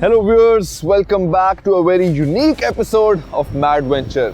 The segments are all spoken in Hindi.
Hello viewers, welcome back to a very unique episode of Mad Venture.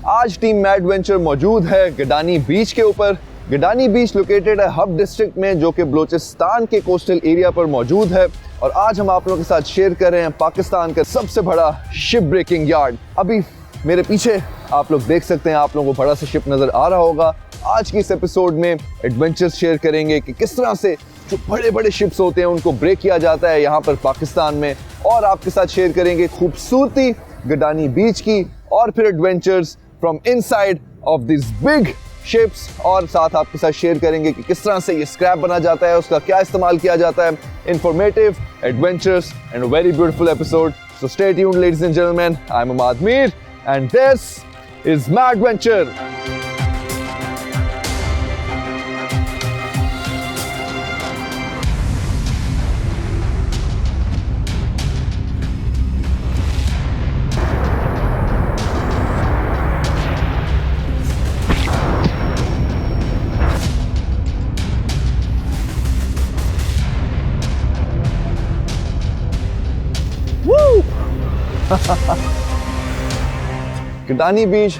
आज टीम मैड वेंचर मौजूद है गडानी बीच के ऊपर। गडानी बीच लोकेटेड है हब डिस्ट्रिक्ट में, जो कि बलूचिस्तान के कोस्टल एरिया पर मौजूद है। और आज हम आप लोगों के साथ शेयर कर रहे हैं पाकिस्तान का सबसे बड़ा शिप ब्रेकिंग यार्ड। अभी मेरे पीछे आप लोग देख सकते हैं, आप लोगों को बड़ा सा शिप नजर आ रहा होगा। आज की इस एपिसोड में एडवेंचर्स शेयर करेंगे कि किस तरह से जो बड़े बड़े शिप्स होते हैं उनको ब्रेक किया जाता है यहाँ पर पाकिस्तान में, और आपके साथ शेयर करेंगे खूबसूरती गडानी बीच की, और फिर adventures from inside of this big ships, और साथ आपके साथ शेयर करेंगे कि किस तरह से ये स्क्रैप बना जाता है, उसका क्या इस्तेमाल किया जाता है। Informative, adventures and a very beautiful episode. So stay tuned ladies and gentleman, I am Amad Mir and this is mad venture. Gadani beach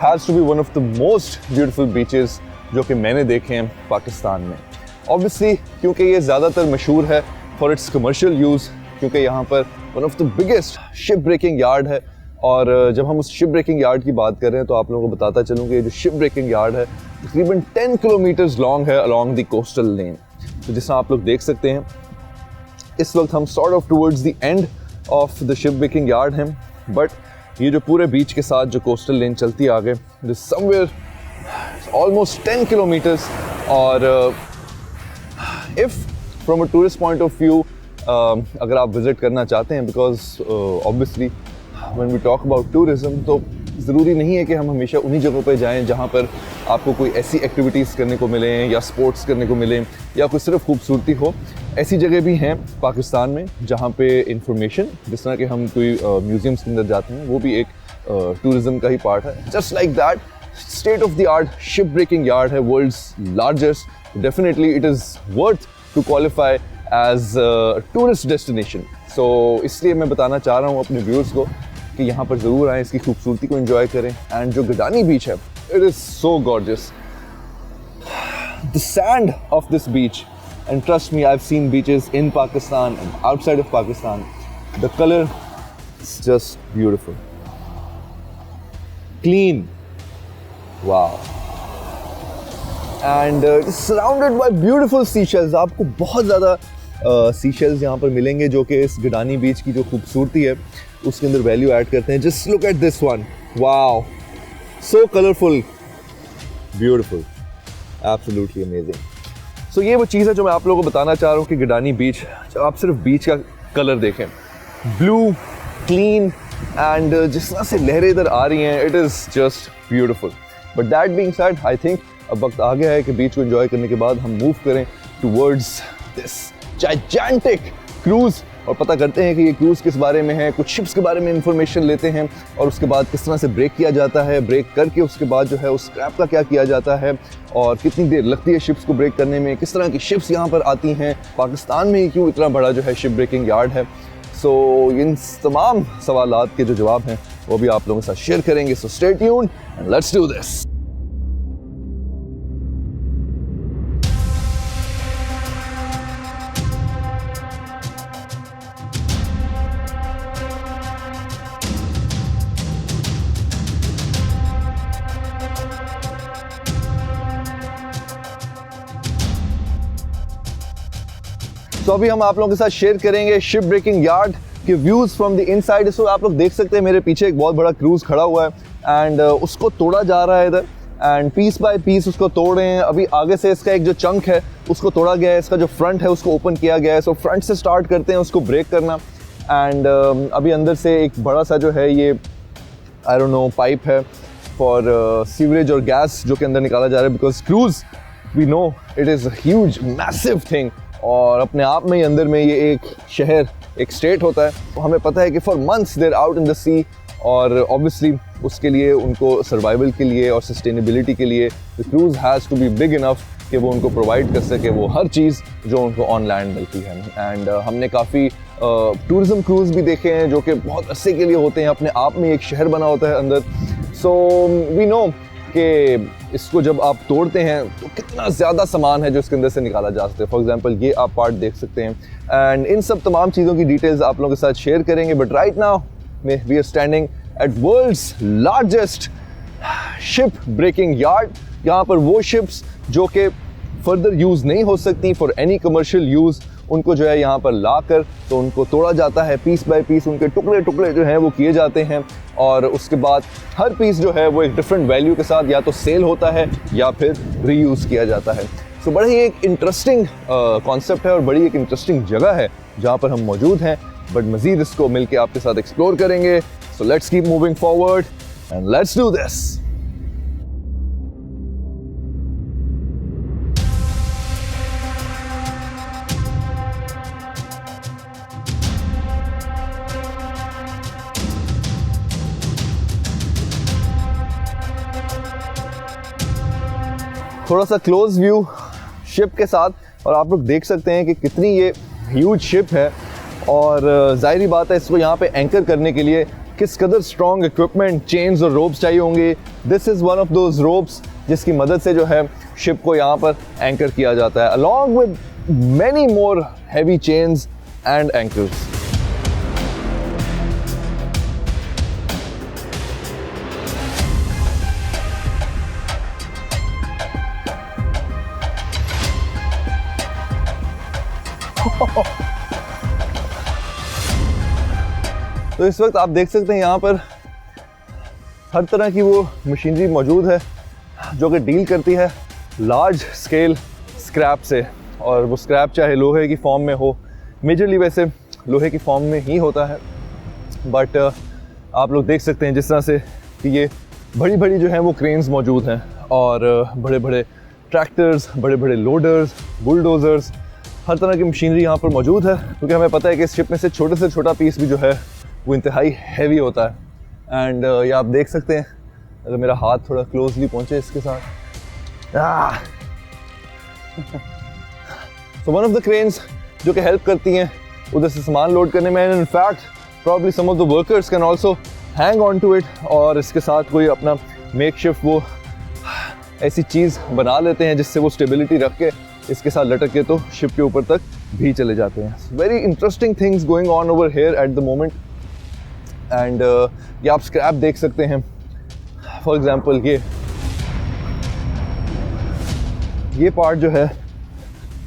has to be one of the most beautiful beaches जो कि मैंने देखे हैं पाकिस्तान में। ऑब्वियसली क्योंकि ये ज़्यादातर मशहूर है फॉर इट्स कमर्शियल यूज़, क्योंकि यहाँ पर one of the biggest ship breaking yard है। और जब हम उस शिप ब्रेकिंग यार्ड की बात कर रहे हैं तो आप लोगों को बताता चलूँ कि ये जो शिप ब्रेकिंग यार्ड है तकरीबन 10 किलोमीटर्स लॉन्ग है अलॉन्ग द कोस्टल लेन। तो जिस तरह आप लोग देख सकते हैं, इस वक्त हम sort of towards the end of the ship breaking yard हैं, बट ये जो पूरे बीच के साथ जो कोस्टल लेन चलती है आगे, दिस समवेयर ऑलमोस्ट 10 किलोमीटर्स। और if from a tourist point of view अगर आप विज़िट करना चाहते हैं, because obviously when we talk about tourism, तो ज़रूरी नहीं है कि हम हमेशा उन्हीं जगहों पे जाएं जहाँ पर आपको कोई ऐसी एक्टिविटीज़ करने को मिलें या स्पोर्ट्स करने को मिलें या कोई सिर्फ खूबसूरती हो। ऐसी जगह भी हैं पाकिस्तान में जहाँ पे इंफॉर्मेशन, जिस तरह के हम कोई म्यूज़ियम्स के अंदर जाते हैं, वो भी एक टूरिज़्म का ही पार्ट है। Just like that, state of the art ship breaking yard है, world's largest. Definitely it is worth to qualify as tourist destination. So इसलिए मैं बताना चाह रहा हूँ अपने व्यूअर्स को कि यहाँ पर ज़रूर आएँ, इसकी खूबसूरती को एंजॉय करें। एंड जो गडानी बीच है, it is so gorgeous. The sand of this beach, and trust me, I've seen beaches in Pakistan and outside of Pakistan, the color is just beautiful, clean, wow, and it's surrounded by beautiful seashells. आपको बहुत ज़्यादा seashells यहाँ पर मिलेंगे जो कि इस गडानी बीच की जो खूबसूरती है उसके अंदर वैल्यू ऐड करते हैं। Just look at this one, wow, so colorful, beautiful, absolutely amazing. सो ये वो चीज़ है जो मैं आप लोगों को बताना चाह रहा हूँ कि गडानी बीच, जब आप सिर्फ बीच का कलर देखें, ब्लू, क्लीन, एंड जिस तरह से लहरें इधर आ रही हैं, it is just beautiful. But that being said, I think अब वक्त आ गया है कि बीच को एंजॉय करने के बाद हम मूव करें टुवर्ड्स दिस जायजेंटिक क्रूज़ और पता करते हैं कि ये क्रूज़ किस बारे में है, कुछ शिप्स के बारे में इंफॉर्मेशन लेते हैं, और उसके बाद किस तरह से ब्रेक किया जाता है, ब्रेक करके उसके बाद जो है उस स्क्रैप का क्या किया जाता है, और कितनी देर लगती है शिप्स को ब्रेक करने में, किस तरह की शिप्स यहाँ पर आती हैं, पाकिस्तान में ही क्यों इतना बड़ा जो है शिप ब्रेकिंग यार्ड है। सो इन तमाम सवालात के जो जवाब हैं वो भी आप लोगों के साथ शेयर करेंगे। सो stay tuned and let's do this. तो अभी हम आप लोगों के साथ शेयर करेंगे शिप ब्रेकिंग यार्ड के व्यूज़ फ्रॉम द इनसाइड। सो आप लोग देख सकते हैं मेरे पीछे एक बहुत बड़ा क्रूज़ खड़ा हुआ है, एंड उसको तोड़ा जा रहा है इधर, एंड पीस बाय पीस उसको तोड़ रहे हैं। अभी आगे से इसका एक जो चंक है उसको तोड़ा गया है, इसका जो फ्रंट है उसको ओपन किया गया है। सो फ्रंट से स्टार्ट करते हैं उसको ब्रेक करना, एंड अभी अंदर से एक बड़ा सा जो है ये आई डोंट नो पाइप है फॉर सीवरेज और गैस जो कि अंदर निकाला जा रहा है, because cruise we know it is a huge massive thing, और अपने आप में ही अंदर में ये एक शहर, एक स्टेट होता है। तो हमें पता है कि four months there out in the sea, और ऑब्वियसली उसके लिए उनको सर्वाइवल के लिए और सस्टेनेबिलिटी के लिए the cruise has to be big enough कि वो उनको प्रोवाइड कर सके वो हर चीज़ जो उनको ऑन लैंड मिलती है। एंड हमने काफ़ी टूरिज्म क्रूज़ भी देखे हैं जो कि बहुत अरसे के लिए होते हैं, अपने आप में एक शहर बना होता है अंदर। सो वी नो कि इसको जब आप तोड़ते हैं तो कितना ज़्यादा सामान है जो इसके अंदर से निकाला जा सकता है। फॉर एग्जांपल ये आप पार्ट देख सकते हैं एंड इन सब तमाम चीज़ों की डिटेल्स आप लोगों के साथ शेयर करेंगे। But right now we are standing at world's largest ship breaking yard. यहाँ पर वो शिप्स जो कि फर्दर यूज़ नहीं हो सकती फॉर एनी कमर्शियल यूज़, उनको जो है यहाँ पर ला कर तो उनको तोड़ा जाता है, पीस बाय पीस उनके टुकड़े टुकड़े जो हैं वो किए जाते हैं और उसके बाद हर पीस जो है वो एक डिफरेंट वैल्यू के साथ या तो सेल होता है या फिर रीयूज़ किया जाता है। सो बड़ा ही एक इंटरेस्टिंग कॉन्सेप्ट है और बड़ी एक इंटरेस्टिंग जगह है जहाँ पर हम मौजूद हैं। बट मज़ीद इसको मिलके आपके साथ एक्सप्लोर करेंगे। So let's keep moving forward and let's do this. थोड़ा सा क्लोज व्यू शिप के साथ और आप लोग देख सकते हैं कि कितनी ये ह्यूज शिप है और ज़ाहिरी बात है इसको यहाँ पे एंकर करने के लिए किस कदर स्ट्रॉन्ग इक्विपमेंट, चेन्स और रोप्स चाहिए होंगे। This is one of those ropes जिसकी मदद से जो है शिप को यहाँ पर एंकर किया जाता है along with many more heavy chains and anchors. तो इस वक्त आप देख सकते हैं यहाँ पर हर तरह की वो मशीनरी मौजूद है जो कि डील करती है लार्ज स्केल स्क्रैप से, और वो स्क्रैप चाहे लोहे की फॉर्म में हो, मेजरली वैसे लोहे की फॉर्म में ही होता है। बट आप लोग देख सकते हैं जिस तरह से कि ये बड़ी बड़ी जो हैं वो क्रेन्स मौजूद हैं और बड़े बड़े ट्रैक्टर्स, बड़े बड़े लोडर्स, बुलडोज़र्स, हर तरह की मशीनरी यहाँ पर मौजूद है क्योंकि हमें पता है कि इस शिप में से छोटा पीस भी जो है वो इंतहाई हैवी होता है। एंड ये आप देख सकते हैं अगर मेरा हाथ थोड़ा क्लोजली पहुँचे इसके साथ, so one of the cranes जो कि हेल्प करती हैं उधर से सामान लोड करने में। And in fact probably some of the workers can also hang on to it, और इसके साथ कोई अपना मेकशिफ्ट वो ऐसी चीज़ बना लेते हैं जिससे वो स्टेबिलिटी रख के इसके साथ लटक के तो शिप के ऊपर तक भी चले जाते हैं। Very interesting things going on over here at the moment. And ये आप स्क्रैप देख सकते हैं। फॉर एग्जांपल ये पार्ट जो है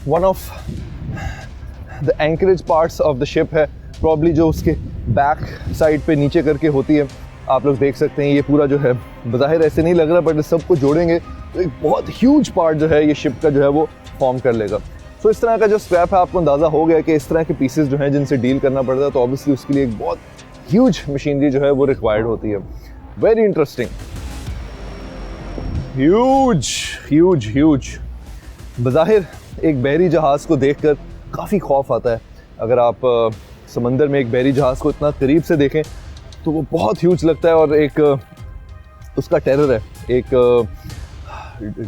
one of the anchorage parts of the ship है, प्रॉब्ली जो उसके बैक साइड पे नीचे करके होती है। आप लोग देख सकते हैं ये पूरा जो है बज़ाहिर ऐसे नहीं लग रहा, बट इस सबको जोड़ेंगे तो एक बहुत ह्यूज पार्ट जो है ये शिप का जो है वो फॉर्म कर लेगा। सो इस तरह का जो स्क्रैप है आपको अंदाज़ा हो गया कि इस तरह के पीसेस जो हैं जिनसे डील करना पड़ता है, तो ऑब्वियसली उसके लिए एक बहुत ह्यूज मशीनरी जो है वो रिक्वायर्ड होती है। Very interesting, huge huge huge. बज़ाहिर एक बहरी जहाज़ को देखकर काफ़ी खौफ आता है। अगर आप समंदर में एक बहरी जहाज़ को इतना करीब से देखें तो वो बहुत ह्यूज लगता है और एक उसका टेरर है, एक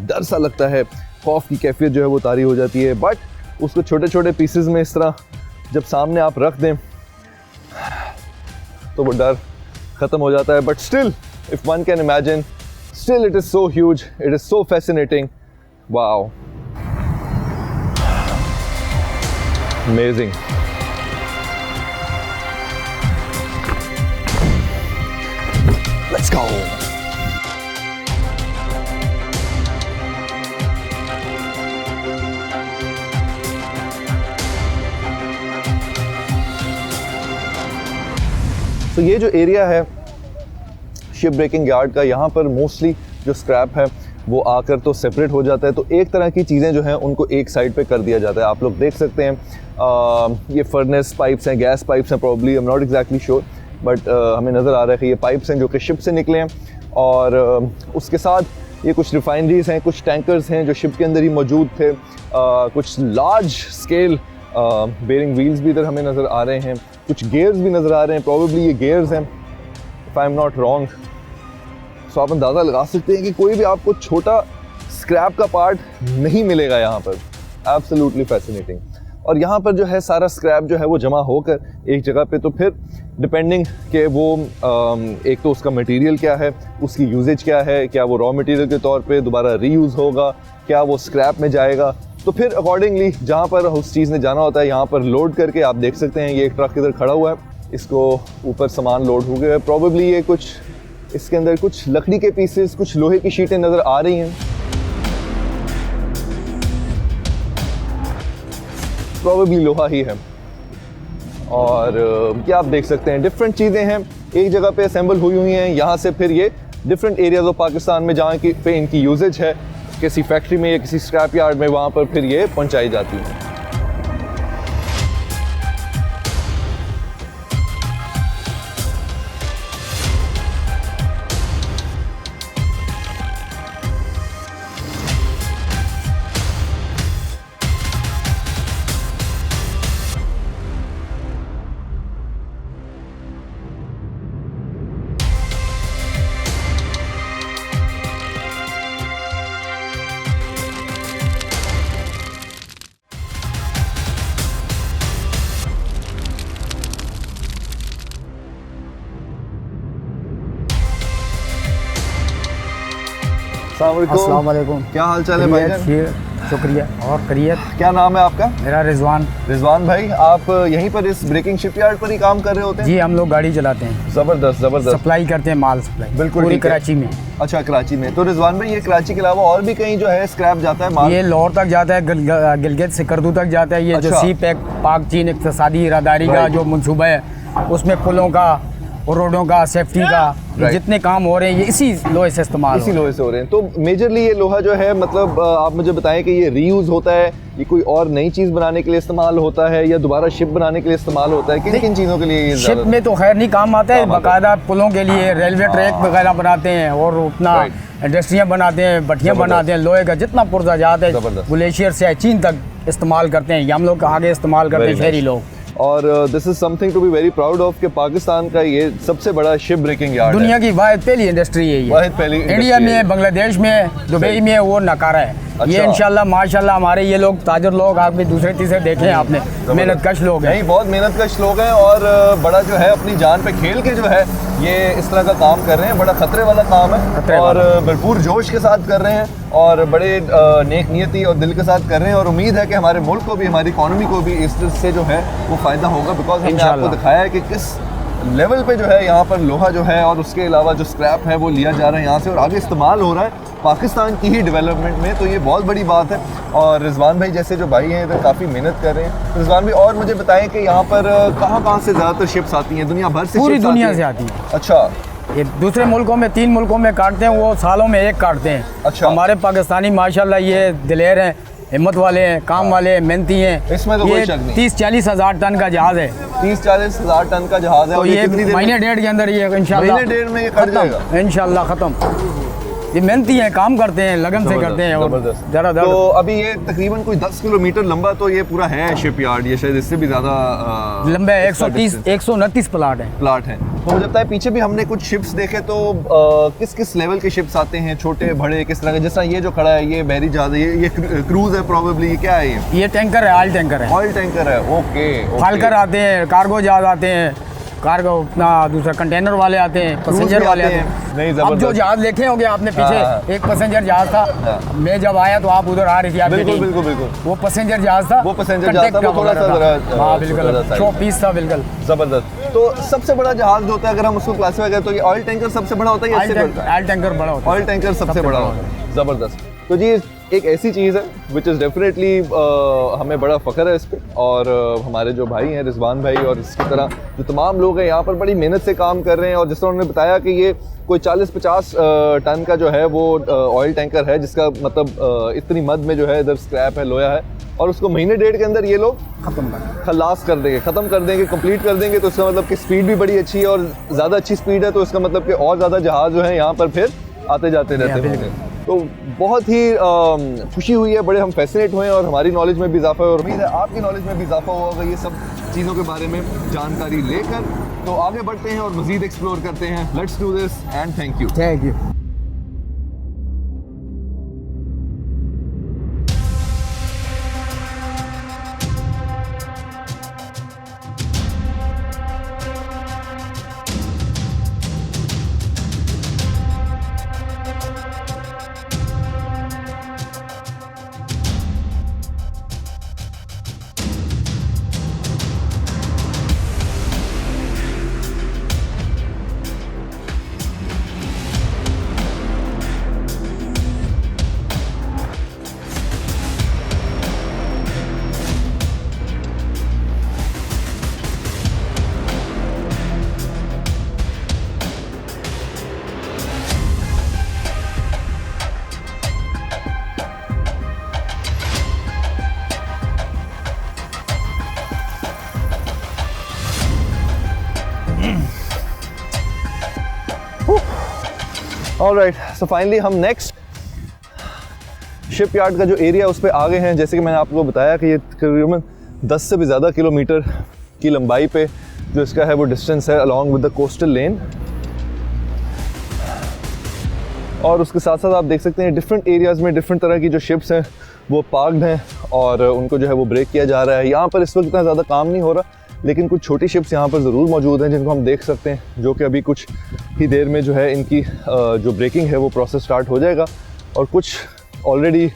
डर सा लगता है, खौफ की कैफियत जो है वो तारी हो जाती है। बट उसको छोटे छोटे पीसेस में इस तरह जब सामने आप रख दें तो वो डर ख़त्म हो जाता है। But still if one can imagine, still it is so huge, it is so fascinating. Wow, amazing. Let's go. तो ये जो एरिया है शिप ब्रेकिंग यार्ड का, यहाँ पर मोस्टली जो स्क्रैप है वो आकर तो सेपरेट हो जाता है, तो एक तरह की चीज़ें जो हैं उनको एक साइड पे कर दिया जाता है। आप लोग देख सकते हैं ये फर्नेस पाइप्स हैं, गैस पाइप्स हैं, probably I am not exactly sure, but हमें नज़र आ रहा है कि ये पाइप्स हैं जो कि शिप से निकले हैं। और उसके साथ ये कुछ रिफाइनरीज हैं, कुछ टैंकर्स हैं जो शिप के अंदर ही मौजूद थे, कुछ लार्ज स्केल बेयरिंग व्हील्स भी इधर हमें नज़र आ रहे हैं, कुछ गेयर्स भी नज़र आ रहे हैं, प्रॉबेबली ये गेयर्स हैं if I am not wrong. So आप अंदाज़ा लगा सकते हैं कि कोई भी आपको छोटा स्क्रैप का पार्ट नहीं मिलेगा यहाँ पर। Absolutely fascinating. और यहाँ पर जो है सारा स्क्रैप जो है वो जमा होकर एक जगह पे, तो फिर डिपेंडिंग कि वो एक तो उसका मटेरियल क्या है, उसकी यूजेज क्या है, क्या वो रॉ मटेरियल के तौर पे दोबारा रीयूज़ होगा, क्या वो स्क्रैप में जाएगा, तो फिर अकॉर्डिंगली जहाँ पर उस चीज़ ने जाना होता है यहाँ पर लोड करके आप देख सकते हैं ये एक ट्रक इधर खड़ा हुआ है, इसको ऊपर सामान लोड हो गया है। प्रॉबेबली ये कुछ इसके अंदर कुछ लकड़ी के पीसेस, कुछ लोहे की शीटें नज़र आ रही हैं, प्रॉबेबली लोहा ही है। और क्या आप देख सकते हैं डिफरेंट चीज़ें हैं एक जगह पे असेंबल हुई हैं, यहाँ से फिर ये डिफरेंट एरियाज ऑफ पाकिस्तान में जहाँ की पे इनकी यूजेज है, किसी फैक्ट्री में या किसी स्क्रैप यार्ड में, वहाँ पर फिर ये पहुँचाई जाती है। अस्सलाम वालेकुम। क्या हाल चाल है भाईजान? शुक्रिया। और खैरियत? क्या नाम है आपका? मेरा रिजवान। रिजवान भाई, आप यहीं पर इस ब्रेकिंग शिपयार्ड पर ही काम कर रहे होते हैं? जी, हम लोग गाड़ी चलाते हैं। जबरदस्त जबरदस्त। सप्लाई करते हैं, माल सप्लाई बिल्कुल पूरी कराची में। अच्छा, कराची में। तो रिजवान भाई, ये कराची के अलावा और भी कहीं जो है स्क्रैप जाता है माल? ये लाहौर तक जाता है, गिलगित से करदू तक जाता है। ये अच्छा। जो सी पैक पाक चीन इक़्तिसादी इरादारी का जो मंसूबा है, उसमें पुलों का और रोडों का, सेफ्टी का, ये जितने काम हो रहे हैं ये इसी लोहे से इस्तेमाल, इसी लोहे से हो रहे हैं। तो मेजरली ये लोहा जो है, मतलब आप मुझे बताएं कि ये रीयूज होता है, ये कोई और नई चीज़ बनाने के लिए इस्तेमाल होता है या दोबारा शिप बनाने के लिए इस्तेमाल होता है? किन किन चीज़ों के लिए ये शिप में तो खैर नहीं काम आता है, बाकायदा पुलों के लिए रेलवे ट्रैक वगैरह बनाते हैं और अपना इंडस्ट्रियाँ बनाते हैं, भट्टियाँ बनाते हैं। लोहे का जितना पुर्जा जाता है ग्लेशियर से चीन तक इस्तेमाल करते हैं, ये हम लोग आगे इस्तेमाल करते हैं शहरी लोग। और this is something to be very proud of कि पाकिस्तान का ये सबसे बड़ा शिप ब्रेकिंग यार्ड है। दुनिया की वाहिद पहली इंडस्ट्री है ये। वाहिद पहली इंडिया में, बांग्लादेश में, दुबई में वो नकारा है। अच्छा। ये इंशाल्लाह माशाल्लाह हमारे ये लोग ताजर लोग, आप भी दूसरे तीसरे देखे आपने, मेहनत कश लोग हैं। नहीं, बहुत मेहनत कश लोग हैं और बड़ा जो है अपनी जान पे खेल के जो है ये इस तरह का काम कर रहे हैं। बड़ा खतरे वाला काम है और भरपूर जोश के साथ कर रहे हैं और बड़े नेक नियति और दिल के साथ कर रहे हैं। और उम्मीद है कि हमारे मुल्क को भी, हमारी इकॉनमी को भी इससे जो है वो फ़ायदा होगा, बिकॉज हमने आपको दिखाया है कि किस लेवल पे जो है यहाँ पर लोहा जो है और उसके अलावा जो स्क्रैप है वो लिया जा रहा है यहाँ से और आगे इस्तेमाल हो रहा है पाकिस्तान की ही डेवलपमेंट में। तो ये बहुत बड़ी बात है। और रिजवान भाई जैसे जो भाई हैं इधर काफ़ी मेहनत कर रहे हैं। रिजवान भाई, और मुझे बताएं कि यहाँ पर कहाँ से ज़्यादातर शिप्स आती हैं? दुनिया भर से? पूरी दुनिया से आती है। अच्छा। ये दूसरे मुल्कों में 3 मुल्कों में काटते हैं, वो सालों में एक काटते हैं। अच्छा। हमारे पाकिस्तानी माशाल्लाह ये दिलेर हैं, हिम्मत वाले हैं, काम वाले हैं, मेहनती हैं। इसमें तो कोई शक नहीं। 30-40 हज़ार टन का जहाज है। 30-40 हज़ार टन का जहाज है। तो ये महीने डेढ़ के अंदर ये इंशाल्लाह, महीने डेढ़ में ये कट जाएगा इंशाल्लाह ख़त्म। ये मेहनती हैं, काम करते हैं, लगन से करते हैं। और जरा तो अभी ये तकरीबन कोई 10 किलोमीटर लंबा तो ये पूरा है शिप यार्ड, ये शायद इससे भी ज़्यादा लंबा है। 129 प्लाट हैं। तो मुझे लगता है पीछे भी हमने कुछ शिप्स देखे, तो किस किस लेवल के शिप्स आते हैं, छोटे बड़े किस तरह के? जिस तरह ये जो खड़ा है ये बहरी जहाज है, ये क्रूज है प्रॉबेबली, ये क्या है? ये टैंकर है, ऑयल टैंकर है। ऑयल टैंकर है, ओके। फालकर आते हैं, कार्गो जहाज आते हैं, कार्गो अपना दूसरा कंटेनर वाले आते हैं, पैसेंजर वाले आते हैं। अब जो जहाज देखे होंगे आपने पीछे, एक पैसेंजर जहाज था। मैं जब आया तो आप उधर आ रही थी। बिल्कुल। वो पैसेंजर जहाज था, वो थोड़ा सा हाँ बिल्कुल शो पीस था, बिल्कुल जबरदस्त। तो सबसे बड़ा जहाज जो होता है अगर हम उसको क्लासिफाई करें तो ये ऑयल टैंकर सबसे बड़ा होता है? ऑयल टैंकर बड़ा होता है। ऑयल टैंकर सबसे बड़ा होता है, जबरदस्त। तो जी एक ऐसी चीज़ है विच इज़ डेफिनेटली हमें बड़ा फ़ख्र है इस पर। और हमारे जो भाई हैं रिजवान भाई और इसकी तरह जो तमाम लोग हैं यहाँ पर बड़ी मेहनत से काम कर रहे हैं। और जिस तरह उन्होंने बताया कि ये कोई 40-50 टन का जो है वो ऑयल टैंकर है, जिसका मतलब इतनी मद में जो है इधर स्क्रैप है, लोया है, और उसको महीने डेढ़ के अंदर ये लोग खलास कर देंगे, ख़त्म कर देंगे, कंप्लीट कर देंगे। तो इसका मतलब कि स्पीड भी बड़ी अच्छी है और ज़्यादा अच्छी स्पीड है, तो इसका मतलब कि और ज़्यादा जहाज़ जो है यहाँ पर फिर आते जाते रहते हैं। तो बहुत ही खुशी हुई है, बड़े हम फैसिनेट हुए हैं और हमारी नॉलेज में भी इजाफा है और उम्मीद है आपकी नॉलेज में भी इजाफा होगा ये सब चीज़ों के बारे में जानकारी लेकर। तो आगे बढ़ते हैं और मज़ीद एक्सप्लोर करते हैं। Let's do this and thank you. Alright, so finally हम नेक्स्ट शिप यार्ड का जो एरिया उस पर आ गए हैं। जैसे कि मैंने आपको बताया कि ये तकरीबन 10 से भी ज़्यादा किलोमीटर की लंबाई पे जो इसका है वो डिस्टेंस है अलॉन्ग विद द कोस्टल लेन। और उसके साथ साथ आप देख सकते हैं डिफरेंट एरियाज़ में डिफरेंट तरह की जो शिप्स हैं वो पार्क्ड हैं और उनको जो है वो ब्रेक किया जा रहा है। यहाँ पर इस वक्त इतना ज़्यादा काम नहीं हो रहा, लेकिन कुछ छोटी शिप्स यहाँ पर ज़रूर मौजूद हैं जिनको हम देख सकते हैं, जो कि अभी कुछ ही देर में जो है इनकी जो ब्रेकिंग है वो प्रोसेस स्टार्ट हो जाएगा। और कुछ ऑलरेडी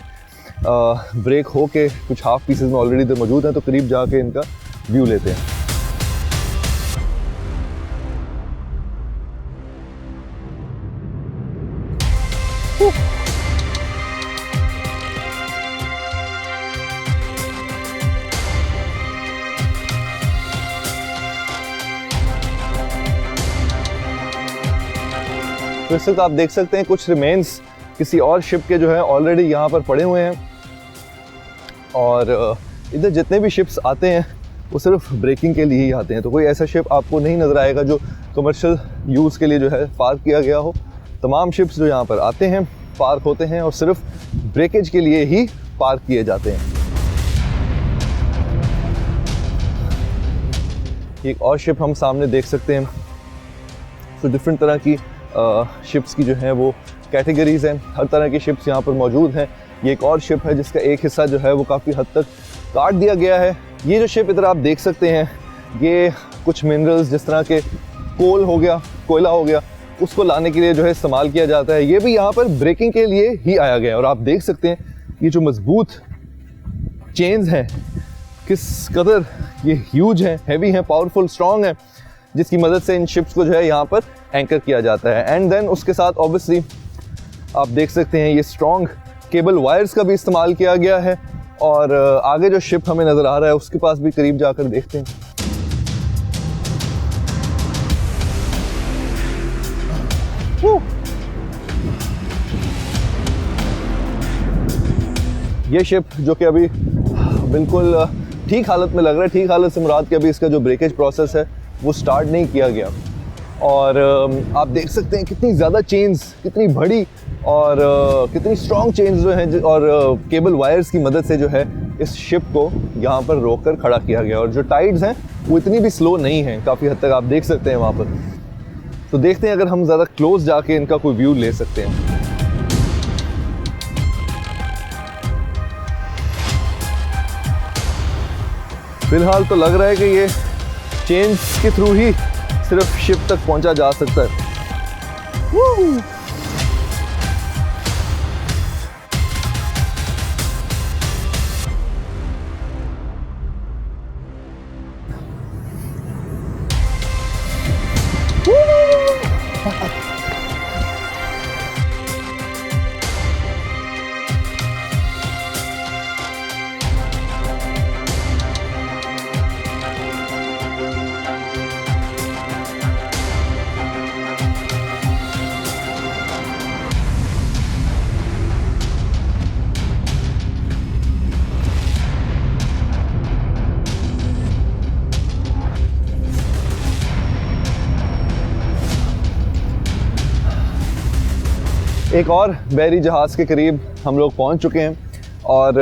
ब्रेक हो के कुछ हाफ पीसेस में ऑलरेडी इधर मौजूद हैं, तो करीब जाके इनका व्यू लेते हैं। तो इस वक्त आप देख सकते हैं कुछ रिमेन्स किसी और शिप के जो है ऑलरेडी यहाँ पर पड़े हुए हैं। और इधर जितने भी शिप्स आते हैं वो सिर्फ ब्रेकिंग के लिए ही आते हैं, तो कोई ऐसा शिप आपको नहीं नज़र आएगा जो कमर्शियल यूज़ के लिए जो है पार्क किया गया हो। तमाम शिप्स जो यहाँ पर आते हैं पार्क होते हैं और सिर्फ ब्रेकेज के लिए ही पार्क किए जाते हैं। एक और शिप हम सामने देख सकते हैं। तो डिफरेंट तरह की शिप्स की जो है वो कैटेगरीज़ हैं, हर तरह की शिप्स यहाँ पर मौजूद हैं। ये एक और शिप है जिसका एक हिस्सा जो है वो काफ़ी हद तक काट दिया गया है। ये जो शिप इधर आप देख सकते हैं, ये कुछ मिनरल्स जिस तरह के कोल हो गया, कोयला हो गया, उसको लाने के लिए जो है इस्तेमाल किया जाता है। ये भी यहाँ पर ब्रेकिंग के लिए ही आया गया है। और आप देख सकते हैं ये जो मजबूत चेन्स हैं किस कदर ये ह्यूज हैं, हैवी हैं, पावरफुल, स्ट्रॉन्ग हैं, जिसकी मदद से इन शिप्स को जो है यहाँ पर एंकर किया जाता है। एंड देन उसके साथ ऑब्वियसली आप देख सकते हैं ये स्ट्रॉन्ग केबल वायर्स का भी इस्तेमाल किया गया है। और आगे जो शिप हमें नज़र आ रहा है उसके पास भी करीब जाकर देखते हैं। ये शिप जो कि अभी बिल्कुल ठीक हालत में लग रहा है, ठीक हालत से मुराद कि अभी इसका जो ब्रेकेज प्रोसेस है वो स्टार्ट नहीं किया गया। और आप देख सकते हैं कितनी ज़्यादा चेन्स, कितनी बड़ी और कितनी स्ट्रॉन्ग चेन्स जो हैं और केबल वायर्स की मदद से जो है इस शिप को यहाँ पर रोक कर खड़ा किया गया। और जो टाइड्स हैं वो इतनी भी स्लो नहीं हैं, काफ़ी हद तक आप देख सकते हैं वहाँ पर। तो देखते हैं अगर हम ज़्यादा क्लोज जाके इनका कोई व्यू ले सकते हैं। फिलहाल तो लग रहा है कि ये चेन्स के थ्रू ही सिर्फ शिप तक पहुंचा जा सकता है। एक और बहरी जहाज़ के करीब हम लोग पहुंच चुके हैं। और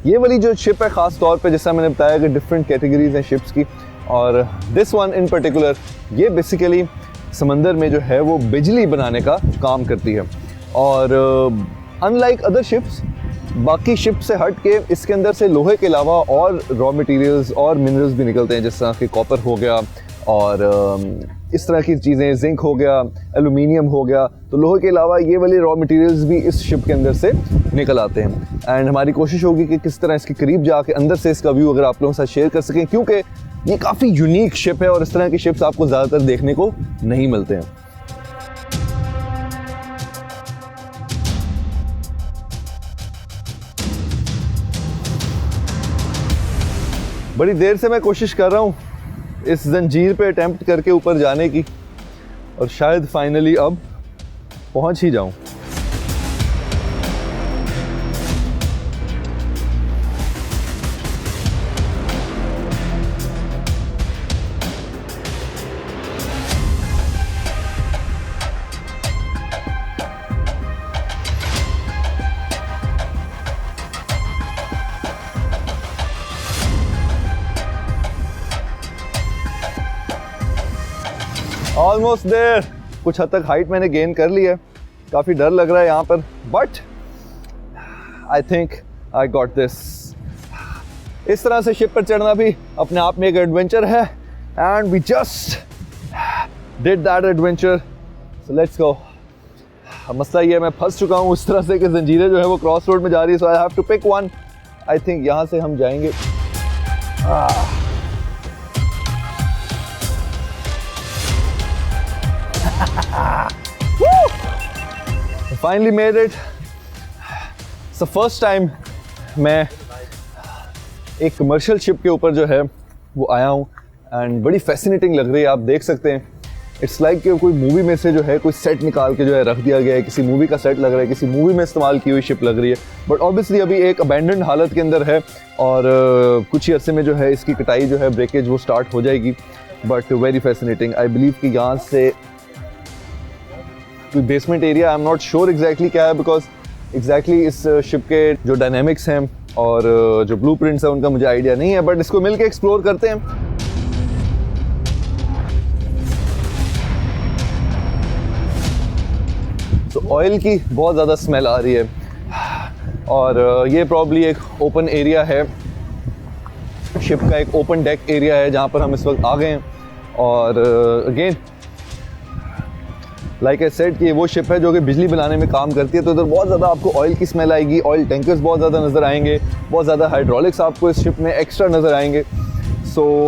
ये वाली जो शिप है ख़ास तौर पे, जैसा मैंने बताया कि डिफरेंट कैटेगरीज हैं शिप्स की, और दिस वन इन पर्टिकुलर ये बेसिकली समंदर में जो है वो बिजली बनाने का काम करती है। और अनलाइक अदर शिप्स, बाकी शिप से हट के इसके अंदर से लोहे के अलावा और रॉ मटेरियल्स और मिनरल्स भी निकलते हैं, जिस तरह कि कॉपर हो गया और इस तरह की चीज़ें, जिंक हो गया, एलुमिनियम हो गया। तो लोहे के अलावा ये वाले रॉ मटेरियल्स भी इस शिप के अंदर से निकल आते हैं। एंड हमारी कोशिश होगी कि किस तरह इसके करीब जाके अंदर से इसका व्यू अगर आप लोगों के साथ शेयर कर सकें, क्योंकि ये काफ़ी यूनिक शिप है और इस तरह की शिप्स आपको ज़्यादातर देखने को नहीं मिलते हैं। बड़ी देर से मैं कोशिश कर रहा हूँ इस जंजीर पे अटेम्प्ट करके ऊपर जाने की, और शायद फाइनली अब पहुंच ही जाऊं। Almost there. कुछ हद तक हाइट मैंने गेन कर ली है, काफ़ी डर लग रहा है यहाँ पर, but I think I got this. इस तरह से शिप पर चढ़ना भी अपने आप में एक एडवेंचर है, and we just did that adventure, so let's go. मसला ये है मैं फंस चुका हूँ उस तरह से कि जंजीरें जो है वो क्रॉस रोड में जा रही है, so I have to pick one. I think यहाँ से हम जाएंगे। Finally made it. It's the first time मैं एक कमर्शियल शिप के ऊपर जो है वो आया हूँ, एंड बड़ी फैसिनेटिंग लग रही है। आप देख सकते हैं इट्स लाइक कि कोई मूवी में से जो है कोई सेट निकाल के जो है रख दिया गया है, किसी मूवी का सेट लग रहा है, किसी मूवी में इस्तेमाल की हुई शिप लग रही है। बट ऑब्वियसली अभी एक अबैंडन्ड हालत के अंदर है, और कुछ ही अरसे में जो है इसकी कटाई जो है, ब्रेकेज वो स्टार्ट हो जाएगी। But very fascinating. I believe कि यहाँ से कोई basement area, I am not sure exactly क्या है, बिकॉज एग्जैक्टली इस शिप के जो डायनेमिक्स हैं और जो ब्लूप्रिंट्स हैं उनका मुझे आइडिया नहीं है, बट इसको मिलके एक्सप्लोर करते हैं। तो ऑयल की बहुत ज़्यादा स्मेल आ रही है, और ये प्रॉब्ली एक ओपन एरिया है, शिप का एक ओपन डेक एरिया है जहाँ पर हम इस वक्त आ गए हैं। और अगेन लाइक आई सेड कि वो शिप है जो कि बिजली बनाने में काम करती है, तो इधर बहुत ज़्यादा आपको ऑयल की स्मेल आएगी, ऑयल टैंकर्स बहुत ज़्यादा नज़र आएंगे, बहुत ज़्यादा हाइड्रोलिक्स आपको इस शिप में एक्स्ट्रा नज़र आएंगे। So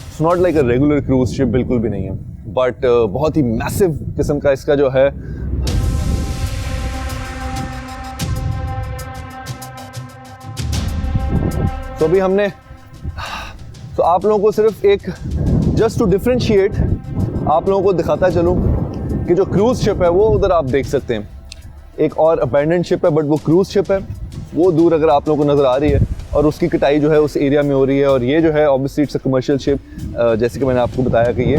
it's not like a regular cruise ship, बिल्कुल भी नहीं है, बट बहुत ही मैसिव किस्म का इसका जो है तो अभी हमने तो आप लोगों को सिर्फ एक जस्ट टू डिफ्रेंशिएट आप लोगों को दिखाता चलूं कि जो क्रूज शिप है वो उधर आप देख सकते हैं, एक और अबैंडन्ड शिप है, बट वो क्रूज शिप है, वो दूर अगर आप लोगों को नज़र आ रही है, और उसकी कटाई जो है उस एरिया में हो रही है। और ये जो है obviously it's a commercial ship, जैसे कि मैंने आपको बताया कि ये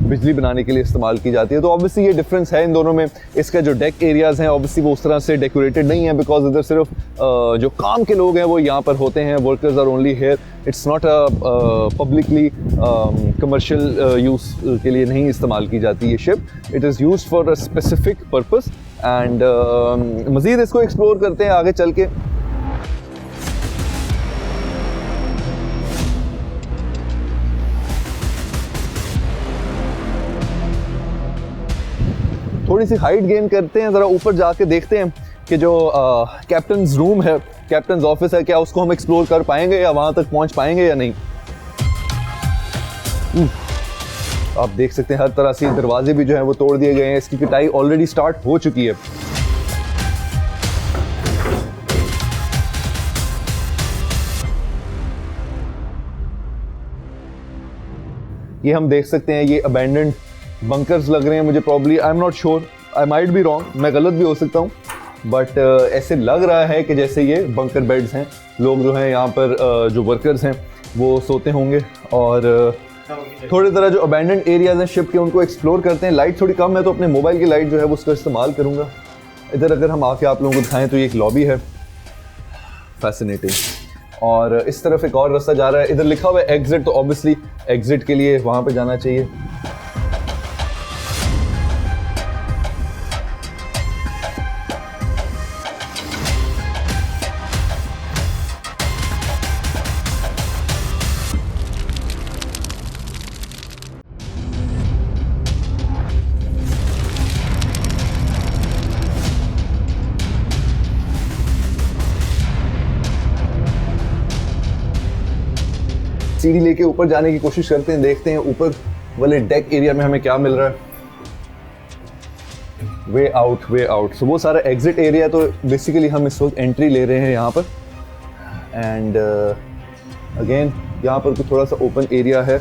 बिजली बनाने के लिए इस्तेमाल की जाती है। तो ऑब्वियसली ये डिफरेंस है इन दोनों में। इसका जो डेक एरियाज़ हैं ऑब्वियसली वो उस तरह से डेकोरेटेड नहीं है, बिकॉज इधर सिर्फ जो काम के लोग हैं वो यहाँ पर होते हैं, workers are only here. It's not a publicly commercial use के लिए नहीं इस्तेमाल की जाती ये ship, it is use for a specific purpose. And मज़ीद इसको एक्सप्लोर करते हैं आगे चल के। थोड़ी सी हाइट गेन करते हैं, ज़रा ऊपर जाके देखते हैं कि जो कैप्टन्स रूम है, कैप्टन्स ऑफिस है, क्या उसको हम एक्सप्लोर कर पाएंगे या वहाँ तक पहुँच पाएंगे या नहीं। आप देख सकते हैं हर तरह से दरवाजे भी जो हैं वो तोड़ दिए गए हैं, इसकी पिटाई ऑलरेडी स्टार्ट हो चुकी है। ये हम देख सकते हैं ये अबैंडन्ड बंकर्स लग रहे हैं मुझे, probably I am not sure, I might be wrong, मैं गलत भी हो सकता हूँ, बट ऐसे लग रहा है कि जैसे ये बंकर बेड्स हैं, लोग जो हैं यहाँ पर जो वर्कर्स हैं वो सोते होंगे। और थोड़ी तरह जो अबैंडन्ड एरियाज हैं शिप के उनको एक्सप्लोर करते हैं। लाइट थोड़ी कम है तो अपने मोबाइल की लाइट जो है वो उसका इस्तेमाल करूँगा। इधर अगर हम आके आप लोगों को दिखाएं तो ये एक लॉबी है, फैसिनेटिंग। और इस तरफ एक और रास्ता जा रहा है, इधर लिखा हुआ है एग्जिट, तो ऑब्वियसली एग्जिट के लिए वहाँ पे जाना चाहिए। सीढ़ी लेके ऊपर जाने की कोशिश करते हैं, देखते हैं ऊपर वाले डेक एरिया में हमें क्या मिल रहा है। Way out, way out. सो वो सारा एग्जिट एरिया, तो बेसिकली हम इस वक्त एंट्री ले रहे हैं यहाँ पर। एंड अगेन यहाँ पर कुछ थोड़ा सा ओपन एरिया है,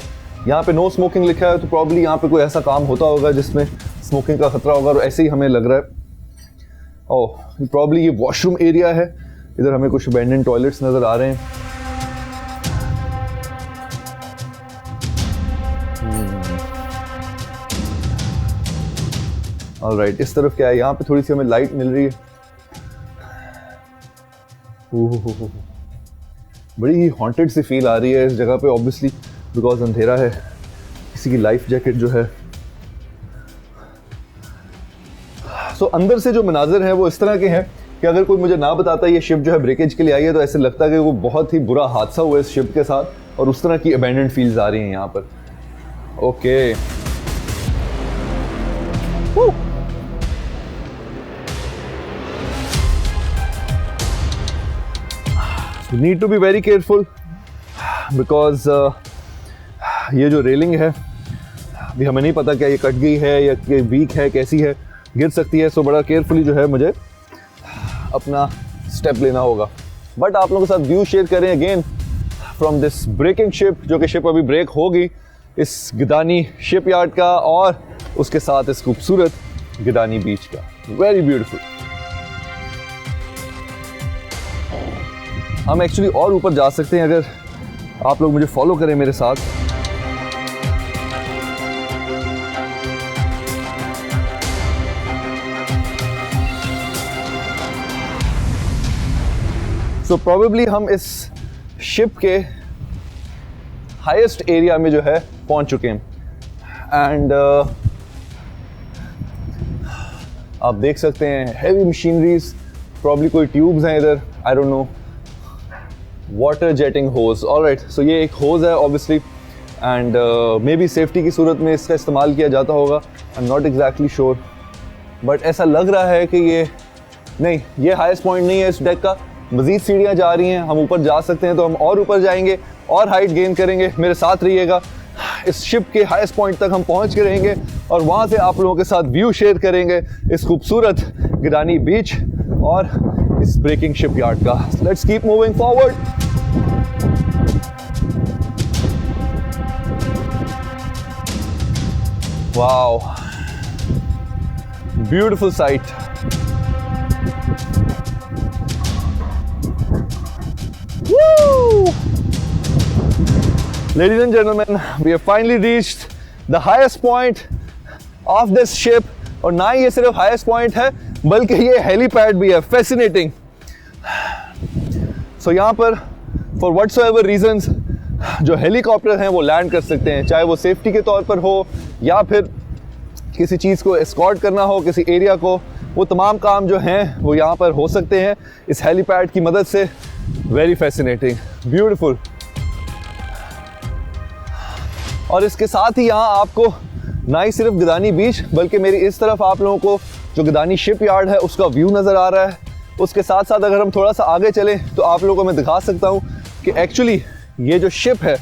यहाँ पे नो स्मोकिंग लिखा है, तो प्रॉब्ली यहाँ पे कोई ऐसा काम होता होगा जिसमें स्मोकिंग का खतरा होगा, और ऐसे ही हमें लग रहा है। ओह, प्रॉब्ली ये वॉशरूम एरिया है, इधर हमें कुछ अबैंडन्ड टॉयलेट्स नज़र आ रहे हैं। ऑलराइट, इस तरफ क्या है, यहाँ पे थोड़ी सी हमें लाइट मिल रही है। बड़ी ही हॉन्टेड सी फील आ रही है इस जगह पे, ऑब्वियसली बिकॉज अंधेरा है। किसी की लाइफ जैकेट जो है। सो अंदर से जो मनाजिर हैं वो इस तरह के हैं कि अगर कोई मुझे ना बताता ये शिप जो है ब्रेकेज के लिए आई है तो ऐसे लगता है कि वो बहुत ही बुरा हादसा हुआ है इस शिप के साथ, और उस तरह की अबैंडन्ड फील्स आ रही हैं यहाँ पर। Okay, need to be very careful because ये जो रेलिंग है अभी हमें नहीं पता क्या ये कट गई है या ये वीक है, कैसी है, गिर सकती है। सो बड़ा केयरफुली जो है मुझे अपना स्टेप लेना होगा। बट आप लोगों के साथ व्यू शेयर करें again from this breaking ship, जो कि शिप अभी ब्रेक होगी, इस गिदानी शिप यार्ड का और उसके साथ इस खूबसूरत गिदानी बीच का। Very beautiful. हम एक्चुअली और ऊपर जा सकते हैं अगर आप लोग मुझे फॉलो करें मेरे साथ। सो प्रोबेबली हम इस शिप के हाईएस्ट एरिया में जो है पहुंच चुके हैं एंड आप देख सकते हैं हैवी मशीनरीज, प्रॉब्ली कोई ट्यूब्स हैं इधर, I don't know, water jetting hose. Alright, so ये एक होज है obviously and maybe safety की सूरत में इसका इस्तेमाल किया जाता होगा, I am not exactly sure, but ऐसा लग रहा है कि ये नहीं, ये हाईएस्ट पॉइंट नहीं है इस डेक का। मज़ीद सीढ़ियाँ जा रही हैं, हम ऊपर जा सकते हैं तो हम और ऊपर जाएंगे और हाइट गेन करेंगे। मेरे साथ रहिएगा, इस शिप के हाईएस्ट पॉइंट तक हम पहुंच के रहेंगे और वहाँ से आप लोगों के साथ व्यू शेयर करेंगे इस खूबसूरत गिदानी बीच और इस ब्रेकिंग शिप यार्ड का। Let's keep moving forward. Wow, beautiful sight. Ladies and gentlemen, we have finally reached the highest point of this ship. और ना ही ये सिर्फ highest point है बल्कि ये हेलीपैड भी है। Fascinating. So यहाँ पर for whatsoever reasons जो हेलीकॉप्टर हैं वो लैंड कर सकते हैं, चाहे वो सेफ्टी के तौर पर हो या फिर किसी चीज़ को एस्कॉर्ट करना हो, किसी एरिया को, वो तमाम काम जो हैं वो यहाँ पर हो सकते हैं इस हेलीपैड की मदद से। Very fascinating, beautiful. और इसके साथ ही यहाँ आपको ना ही सिर्फ गिदानी बीच बल्कि मेरी इस तरफ आप लोगों को जो गिदानी शिप यार्ड है उसका व्यू नज़र आ रहा है। उसके साथ साथ अगर हम थोड़ा सा आगे चलें तो आप लोगों को मैं दिखा सकता हूँ कि एक्चुअली ये जो शिप है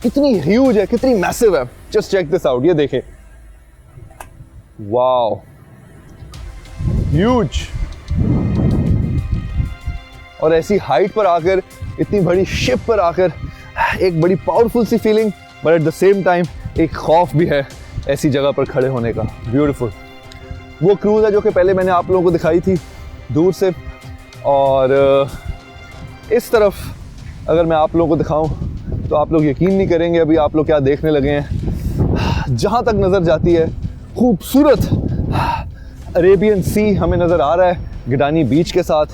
कितनी ह्यूज है, कितनी मैसिव है। जस्ट चेक दिस आउट, ये देखें, वाओ, ह्यूज। और ऐसी हाइट पर आकर, इतनी बड़ी शिप पर आकर एक बड़ी पावरफुल सी फीलिंग, but at the same time एक खौफ भी है ऐसी जगह पर खड़े होने का। ब्यूटीफुल। वो क्रूज़ है जो कि पहले मैंने आप लोगों को दिखाई थी दूर से, और इस तरफ अगर मैं आप लोगों को दिखाऊं तो आप लोग यकीन नहीं करेंगे अभी आप लोग क्या देखने लगे हैं। जहाँ तक नज़र जाती है खूबसूरत अरेबियन सी हमें नज़र आ रहा है गिदानी बीच के साथ।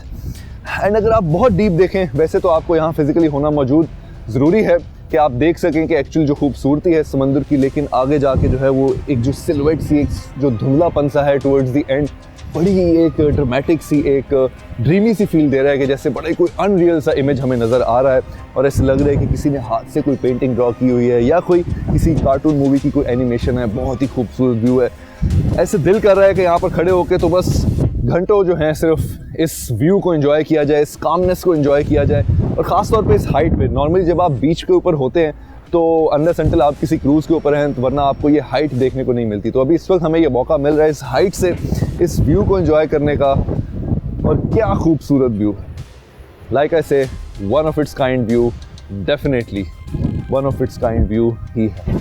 एंड अगर आप बहुत डीप देखें, वैसे तो आपको यहाँ फिज़िकली होना मौजूद ज़रूरी है कि आप देख सकें कि एक्चुअल जो खूबसूरती है समंदर की, लेकिन आगे जाके जो है वो एक जो सिलवेट सी, एक जो धुंधलापन सा है टुवर्ड्स द एंड, बड़ी ही एक ड्रामेटिक सी, एक ड्रीमी सी फील दे रहा है कि जैसे बड़ा कोई अनरियल सा इमेज हमें नज़र आ रहा है और ऐसे लग रहा है कि किसी ने हाथ से कोई पेंटिंग ड्रॉ की हुई है या कोई किसी कार्टून मूवी की कोई एनिमेशन है। बहुत ही खूबसूरत व्यू है। ऐसे दिल कर रहा है कि यहाँ पर खड़े होकर तो बस घंटों जो हैं सिर्फ इस व्यू को एंजॉय किया जाए, इस कामनेस को एंजॉय किया जाए। और ख़ास तौर पे इस हाइट पे, नॉर्मली जब आप बीच के ऊपर होते हैं तो अनलेस अनटिल आप किसी क्रूज़ के ऊपर हैं, तो वरना आपको ये हाइट देखने को नहीं मिलती। तो अभी इस वक्त हमें ये मौका मिल रहा है इस हाइट से इस व्यू को एंजॉय करने का, और क्या खूबसूरत व्यू है। Like I say, one of its kind view, definitely one of its kind view ही है।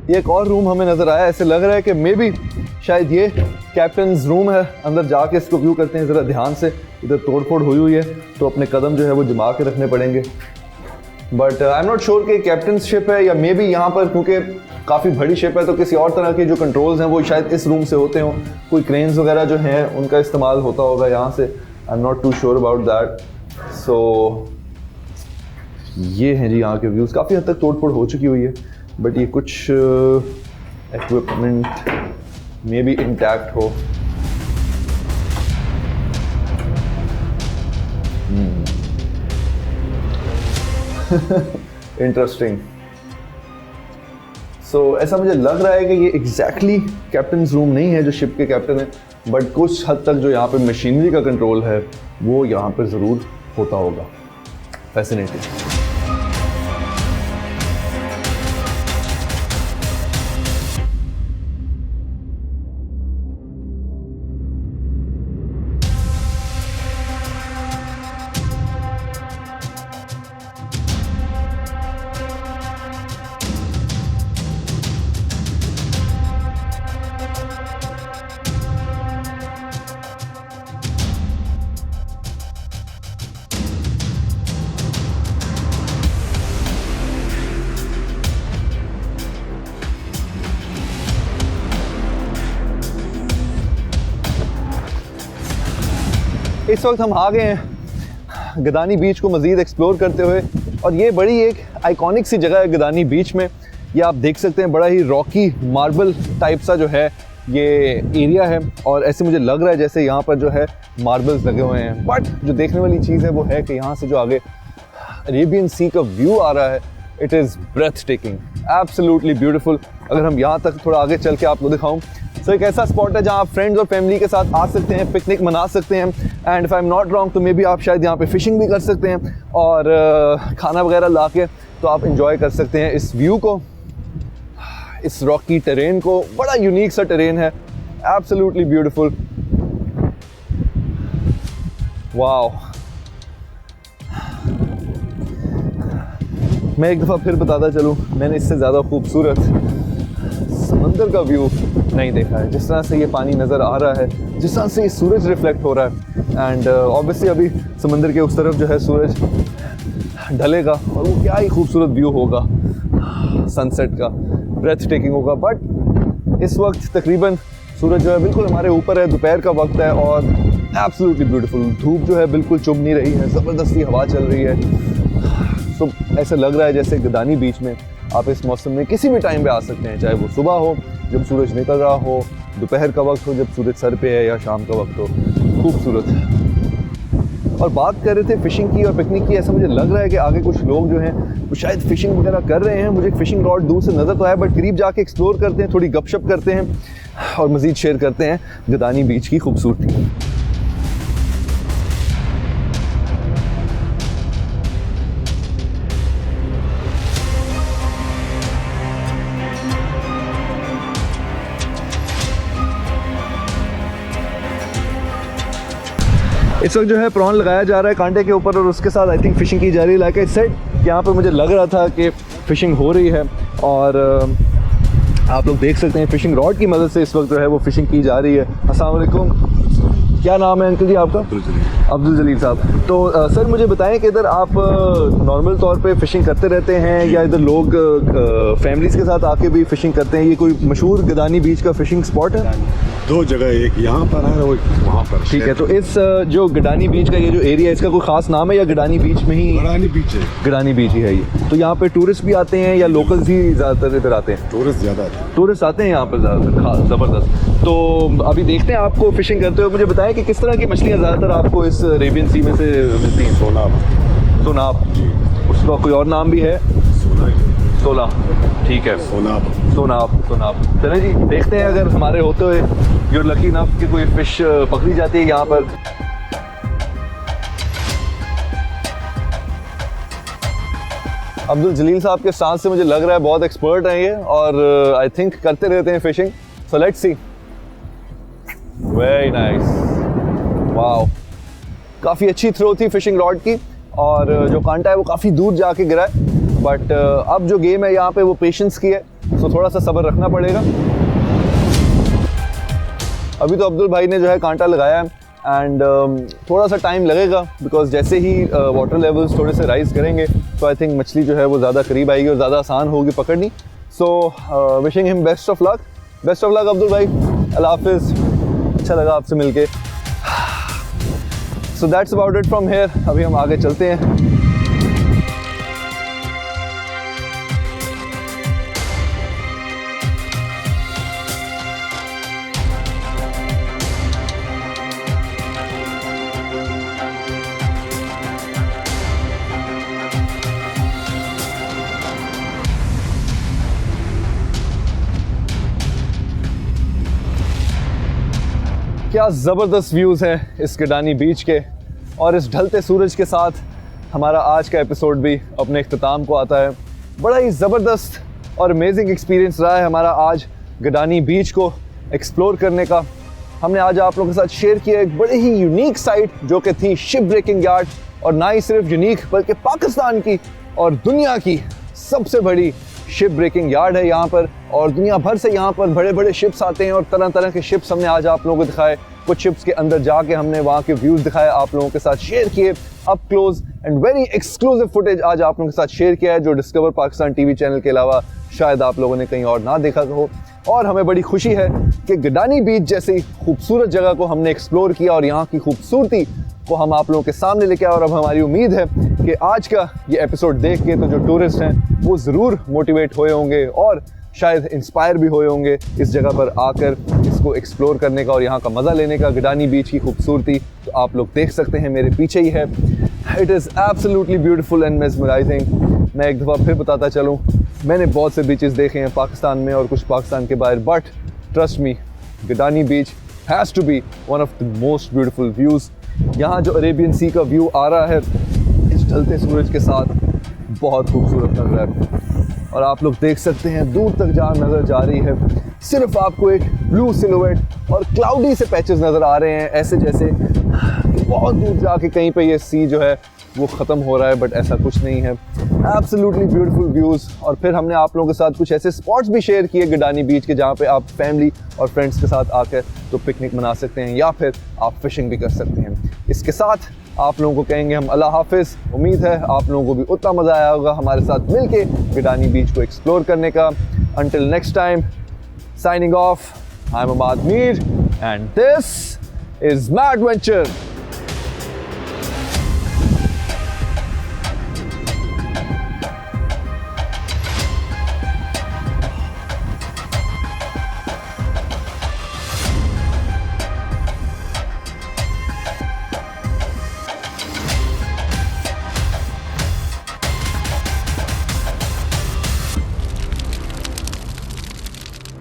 ये एक और रूम हमें नज़र आया, ऐसे लग रहा है कि मे बी शायद ये कैप्टन्स रूम है। अंदर जाके इसको व्यू करते हैं ज़रा ध्यान से। इधर तोड़ फोड़ हुई है तो अपने कदम जो है वो जमा के रखने पड़ेंगे। But I am not sure कि कैप्टन शिप है या मे बी यहाँ पर, क्योंकि काफ़ी बड़ी शिप है तो किसी और तरह के जो कंट्रोल्स हैं वो शायद इस रूम से होते हों, कोई क्रेन्स वगैरह जो हैं उनका इस्तेमाल होता होगा यहाँ से। I am not too sure about that. So ये हैं जी यहाँ के व्यूज़, काफ़ी हद तक तोड़ फोड़ हो चुकी हुई है बट ये कुछ इक्विपमेंट मे बी इंटैक्ट हो। इंटरेस्टिंग। सो ऐसा मुझे लग रहा है कि ये एग्जैक्टली कैप्टन्स रूम नहीं है जो शिप के कैप्टन है, बट कुछ हद तक जो यहाँ पे मशीनरी का कंट्रोल है वो यहाँ पर ज़रूर होता होगा। फैसिनेटिंग। इस वक्त हम आ गए हैं गदानी बीच को मज़ीद एक्सप्लोर करते हुए, और ये बड़ी एक आइकॉनिक सी जगह है गदानी बीच में। ये आप देख सकते हैं बड़ा ही रॉकी मार्बल टाइप सा जो है ये एरिया है, और ऐसे मुझे लग रहा है जैसे यहाँ पर जो है मार्बल्स लगे हुए हैं। बट जो देखने वाली चीज़ है वो है कि यहाँ से जो आगे अरेबियन सी का व्यू आ रहा है, it is breathtaking, absolutely beautiful. अगर हम यहाँ तक थोड़ा आगे चल के आपको दिखाऊँ, सो एक ऐसा स्पॉट है जहाँ आप फ्रेंड्स और फैमिली के साथ आ सकते हैं, पिकनिक मना सकते हैं, and if I am not wrong तो मे बी आप शायद यहाँ पे फिशिंग भी कर सकते हैं और खाना वगैरह ला के तो आप इंजॉय कर सकते हैं इस व्यू को, इस रॉकी टेरेन को। बड़ा यूनिक सा टेरेन है, एब्सोल्युटली ब्यूटीफुल। वाओ। मैं एक दफ़ा फिर बताता चलूँ, मैंने इससे ज़्यादा खूबसूरत समंदर का व्यू नहीं देखा है। जिस तरह से ये पानी नज़र आ रहा है, जिस तरह से ये सूरज रिफ्लेक्ट हो रहा है, एंड ऑब्वियसली अभी समंदर के उस तरफ जो है सूरज ढलेगा और वो क्या ही खूबसूरत व्यू होगा सनसेट का, ब्रेथ टेकिंग होगा। बट इस वक्त तकरीबन सूरज जो है बिल्कुल हमारे ऊपर है, दोपहर का वक्त है और एब्सोल्युटली ब्यूटीफुल। धूप जो है बिल्कुल चुभ नहीं रही है, ज़बरदस्ती हवा चल रही है। तो ऐसा लग रहा है जैसे गदानी बीच में आप इस मौसम में किसी भी टाइम पे आ सकते हैं, चाहे वो सुबह हो जब सूरज निकल रहा हो, दोपहर का वक्त हो जब सूरज सर पे है, या शाम का वक्त हो। खूबसूरत। और बात कर रहे थे फ़िशिंग की और पिकनिक की, ऐसा मुझे लग रहा है कि आगे कुछ लोग जो हैं वो शायद फ़िशिंग वगैरह कर रहे हैं। मुझे एक फ़िशिंग रॉड दूर से नज़र तो आया, बट करीब जाके एक्सप्लोर करते हैं, थोड़ी गपशप करते हैं और मज़ीद शेयर करते हैं गदानी बीच की खूबसूरती। इस वक्त जो है प्रॉन लगाया जा रहा है कांटे के ऊपर और उसके साथ आई थिंक फ़िशिंग की जा रही है। लाइक आई सेड, यहाँ पर मुझे लग रहा था कि फ़िशिंग हो रही है और आप लोग देख सकते हैं फ़िशिंग रॉड की मदद से इस वक्त जो है वो फ़िशिंग की जा रही है। अस्सलाम वालेकुम, क्या नाम है अंकल जी आपका? अब्दुल जलील साहब। तो सर मुझे बताएं कि इधर आप नॉर्मल तौर पे फ़िशिंग करते रहते हैं या इधर लोग फैमिलीज़ के साथ आके भी फ़िशिंग करते हैं? ये कोई मशहूर गदानी बीच का फ़िशिंग स्पॉट है? दो जगह, एक यहाँ पर है और वहाँ पर। ठीक है, तो इस जो गदानी बीच का ये जो एरिया है इसका कोई ख़ास नाम है या गदानी बीच में ही? गदानी बीच है। गदानी बीच ही है ये। तो यहाँ पे टूरिस्ट भी आते हैं या लोकल्स ही ज़्यादातर इधर आते हैं? टूरिस्ट ज़्यादा आते हैं। टूरिस्ट आते हैं यहाँ पर ज़्यादातर। ज़बरदस्त। तो अभी देखते हैं आपको फ़िशिंग करते हुए। मुझे बताएं कि किस तरह की मछलियाँ ज़्यादातर आपको इस अरेबियन सी में से मिलती हैं? सोनाब। सोनाब, उसका कोई और नाम भी है? सोला। ठीक है, सोनाब। सोनाब। चलें जी, देखते हैं अगर हमारे होते हुए यूर लकी इनफ कि कोई फ़िश पकड़ी जाती है यहाँ पर। अब्दुल जलील साहब के साथ से मुझे लग रहा है बहुत एक्सपर्ट हैं ये और आई थिंक करते रहते हैं phishing. So let's see. Very nice, wow. काफ़ी अच्छी थ्रो थी फ़िशिंग रॉड की और जो कांटा है वो काफ़ी दूर जाके गिरा है। बट अब जो गेम है यहाँ पे वो पेशेंस की है, तो थोड़ा सा सब्र रखना पड़ेगा। अभी तो अब्दुल भाई ने जो है कांटा लगाया है एंड थोड़ा सा टाइम लगेगा बिकॉज जैसे ही वाटर लेवल्स थोड़े से राइज़ करेंगे तो आई थिंक मछली जो है वो ज़्यादा करीब आएगी और ज़्यादा आसान होगी पकड़नी। So wishing him best of luck Abdul भाई, अल्लाह हाफिज़, अच्छा लगा आपसे मिलके। So that's about it from here, अभी हम आगे चलते हैं। क्या ज़बरदस्त व्यूज़ हैं इस गडानी बीच के, और इस ढलते सूरज के साथ हमारा आज का एपिसोड भी अपने इख्तिताम को आता है। बड़ा ही ज़बरदस्त और अमेजिंग एक्सपीरियंस रहा है हमारा आज गडानी बीच को एक्सप्लोर करने का। हमने आज आप लोगों के साथ शेयर किया एक बड़ी ही यूनिक साइट जो कि थी शिप ब्रेकिंग यार्ड, और ना ही सिर्फ यूनिक बल्कि पाकिस्तान की और दुनिया की सबसे बड़ी शिप ब्रेकिंग यार्ड है यहाँ पर, और दुनिया भर से यहाँ पर बड़े बड़े शिप्स आते हैं और तरह तरह के शिप्स हमने आज आप लोगों को दिखाए। कुछ शिप्स के अंदर जाके हमने वहाँ के व्यूज़ दिखाए, आप लोगों के साथ शेयर किए, up close and very exclusive footage आज आप लोगों के साथ शेयर किया है, जो डिस्कवर पाकिस्तान टीवी चैनल के अलावा शायद आप लोगों ने कहीं और ना देखा हो। और हमें बड़ी खुशी है कि गडानी बीच जैसी खूबसूरत जगह को हमने एक्सप्लोर किया और यहाँ की खूबसूरती को हम आप लोगों के सामने लेके आए। और अब हमारी उम्मीद है कि आज का ये एपिसोड देख के तो जो टूरिस्ट हैं वो ज़रूर मोटिवेट हुए होंगे और शायद इंस्पायर भी हुए होंगे इस जगह पर आकर इसको एक्सप्लोर करने का और यहाँ का मज़ा लेने का। गडानी बीच की खूबसूरती तो आप लोग देख सकते हैं, मेरे पीछे ही है। It is absolutely beautiful and mesmerising. मैं एक दफ़ा फिर बताता चलूँ, मैंने बहुत से बीचेस देखे हैं पाकिस्तान में और कुछ पाकिस्तान के बाहर, but trust me, Gadani beach has to be one of the most beautiful views. यहाँ जो अरेबियन सी का व्यू आ रहा है इस ढलते सूरज के साथ, बहुत खूबसूरत लग रहा है। और आप लोग देख सकते हैं दूर तक जहाँ नज़र जा रही है सिर्फ आपको एक ब्लू सिलुएट और क्लाउडी से पैचेस नज़र आ रहे हैं, ऐसे जैसे बहुत दूर जाके कहीं पे ये सी जो है वो ख़त्म हो रहा है, बट ऐसा कुछ नहीं है। Absolutely beautiful views. और फिर हमने आप लोगों के साथ कुछ ऐसे स्पॉट्स भी शेयर किए गडानी बीच के जहाँ पे आप फैमिली और फ्रेंड्स के साथ आकर तो पिकनिक मना सकते हैं या फिर आप फिशिंग भी कर सकते हैं। इसके साथ आप लोगों को कहेंगे हम अल्लाह हाफिज़। उम्मीद है आप लोगों को भी उतना मज़ा आया होगा हमारे साथ मिलके गडानी बीच को एक्सप्लोर करने का। Until next time, signing off, I'm Ahmad Mir and this is Mad Venture.